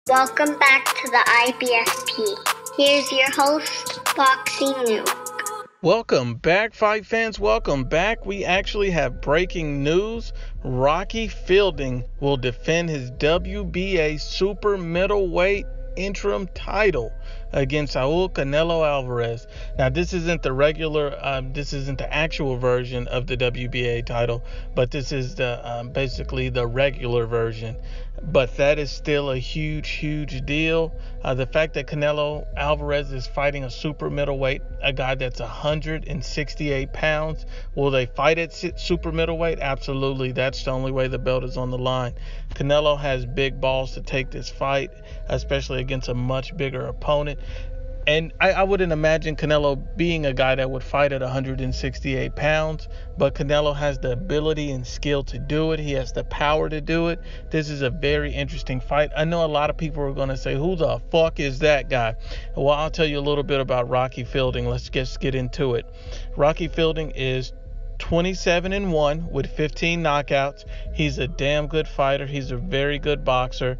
Welcome back to the IBFP. Here's your host, Boxing Nuke. Welcome back, fight fans. Welcome back. We actually have breaking news. Rocky Fielding will defend his WBA super middleweight interim title against Saul Canelo Alvarez. Now, this isn't the actual version of the WBA title, but this is the basically the regular version. But that is still a huge deal. The fact that Canelo Alvarez is fighting a super middleweight, a guy that's 168 pounds. Will they fight at super middleweight? Absolutely. That's the only way the belt is on the line. Canelo has big balls to take this fight, especially against a much bigger opponent. And I wouldn't imagine Canelo being a guy that would fight at 168 pounds, but Canelo has the ability and skill to do it. He has the power to do it. This is a very interesting fight. I know a lot of people are going to say, who the fuck is that guy? Well, I'll tell you a little bit about Rocky Fielding. Let's just get into it. Rocky Fielding is 27-1 with 15 knockouts. He's a damn good fighter. He's a very good boxer.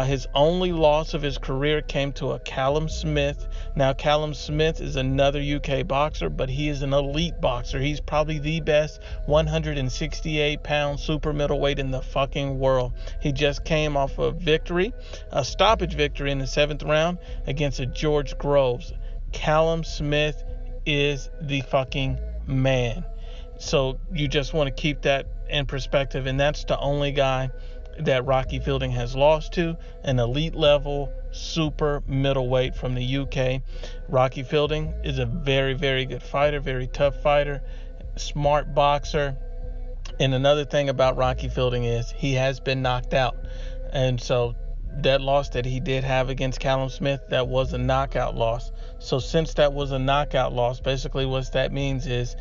His only loss of his career came to a Callum Smith. Now, Callum Smith is another UK boxer, but he is an elite boxer. He's probably the best 168-pound super middleweight in the fucking world. He just came off a victory, a stoppage victory in the 7th round against a George Groves. Callum Smith is the fucking man. So you just want to keep that in perspective, and that's the only guy that Rocky Fielding has lost to, an elite level super middleweight from the UK. Rocky Fielding is a very good fighter, very tough fighter, smart boxer. And another thing about Rocky Fielding is he has been knocked out. And so that loss that he did have against Callum Smith, that was a knockout loss. So since that was a knockout loss, basically what that means is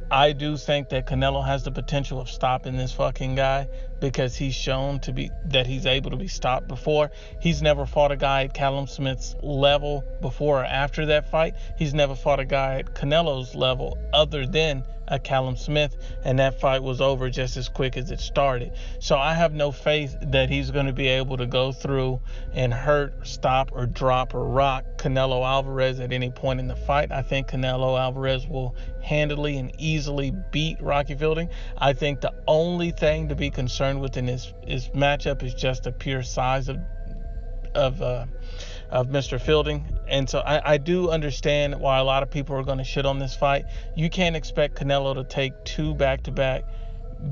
I do think that Canelo has the potential of stopping this fucking guy, because he's shown to be that he's able to be stopped before. He's never fought a guy at Callum Smith's level before or after that fight. He's never fought a guy at Canelo's level other than a Callum Smith, and that fight was over just as quick as it started. So I have no faith that he's going to be able to go through and hurt, stop, or drop or rock Canelo Alvarez at any point in the fight. I think Canelo Alvarez will handily and easily beat Rocky Fielding. I think the only thing to be concerned with in his matchup is just the pure size of Mr. Fielding. And so I do understand why a lot of people are going to shit on this fight. You can't expect Canelo to take 2 back-to-back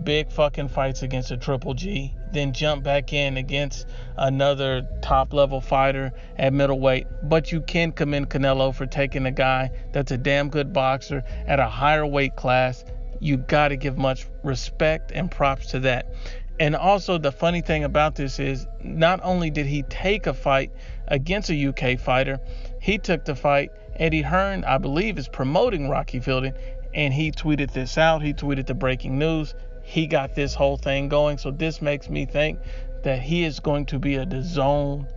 big fucking fights against a Triple G, then jump back in against another top-level fighter at middleweight. But you can commend Canelo for taking a guy that's a damn good boxer at a higher weight class. You got to give much respect and props to that. And also, the funny thing about this is, not only did he take a fight against a UK fighter, he took the fight. Eddie Hearn, I believe, is promoting Rocky Fielding, and he tweeted this out. He tweeted the breaking news. He got this whole thing going. So this makes me think that he is going to be a DAZN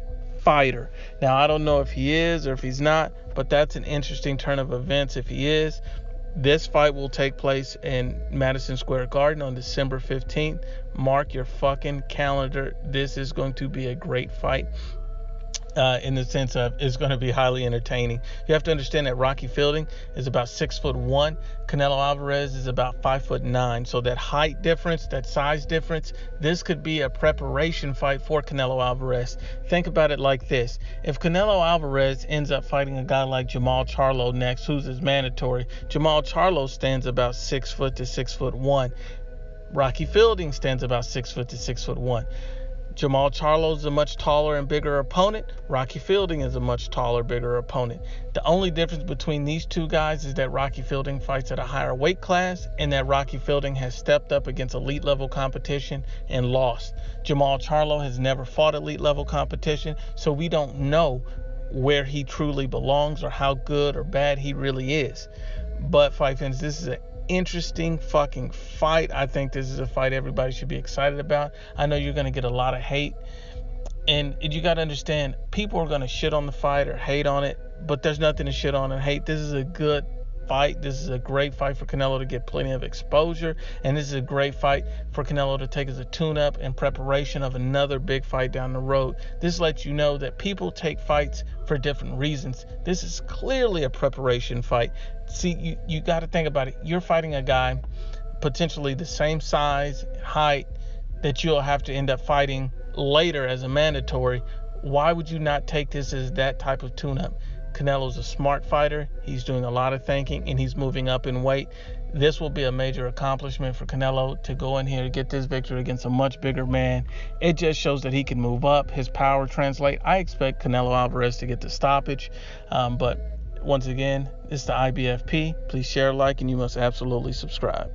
fighter. Now, I don't know if he is or if he's not, but that's an interesting turn of events if he is. This fight will take place in Madison Square Garden on December 15th. Mark your fucking calendar. This is going to be a great fight. In the sense of it's going to be highly entertaining. You have to understand that Rocky Fielding is about 6'1". Canelo Alvarez is about 5'9". So that height difference, that size difference, this could be a preparation fight for Canelo Alvarez. Think about it like this. If Canelo Alvarez ends up fighting a guy like Jamal Charlo next, who's his mandatory, Jamal Charlo stands about 6 foot to 6'1". Rocky Fielding stands about 6 foot to 6'1". Jamal Charlo is a much taller and bigger opponent. Rocky Fielding is a much taller, bigger opponent. The only difference between these two guys is that Rocky Fielding fights at a higher weight class, and that Rocky Fielding has stepped up against elite level competition and lost. Jamal Charlo has never fought elite level competition, so we don't know where he truly belongs or how good or bad he really is. But fight fans, this is an interesting fucking fight. I think this is a fight everybody should be excited about. I know you're going to get a lot of hate, and you got to understand, people are going to shit on the fight or hate on it, but there's nothing to shit on and hate. This is a good fight. This is a great fight for Canelo to get plenty of exposure, and this is a great fight for Canelo to take as a tune-up in preparation of another big fight down the road. This lets you know that people take fights for different reasons. This is clearly a preparation fight. See, you got to think about it. You're fighting a guy potentially the same size, height that you'll have to end up fighting later as a mandatory. Why would you not take this as that type of tune-up? Canelo's a smart fighter. He's doing a lot of thinking, and he's moving up in weight. This will be a major accomplishment for Canelo to go in here to get this victory against a much bigger man. It just shows that he can move up. His power translate. I expect Canelo Alvarez to get the stoppage. But once again, it's the IBFP. Please share, like, and you must absolutely subscribe.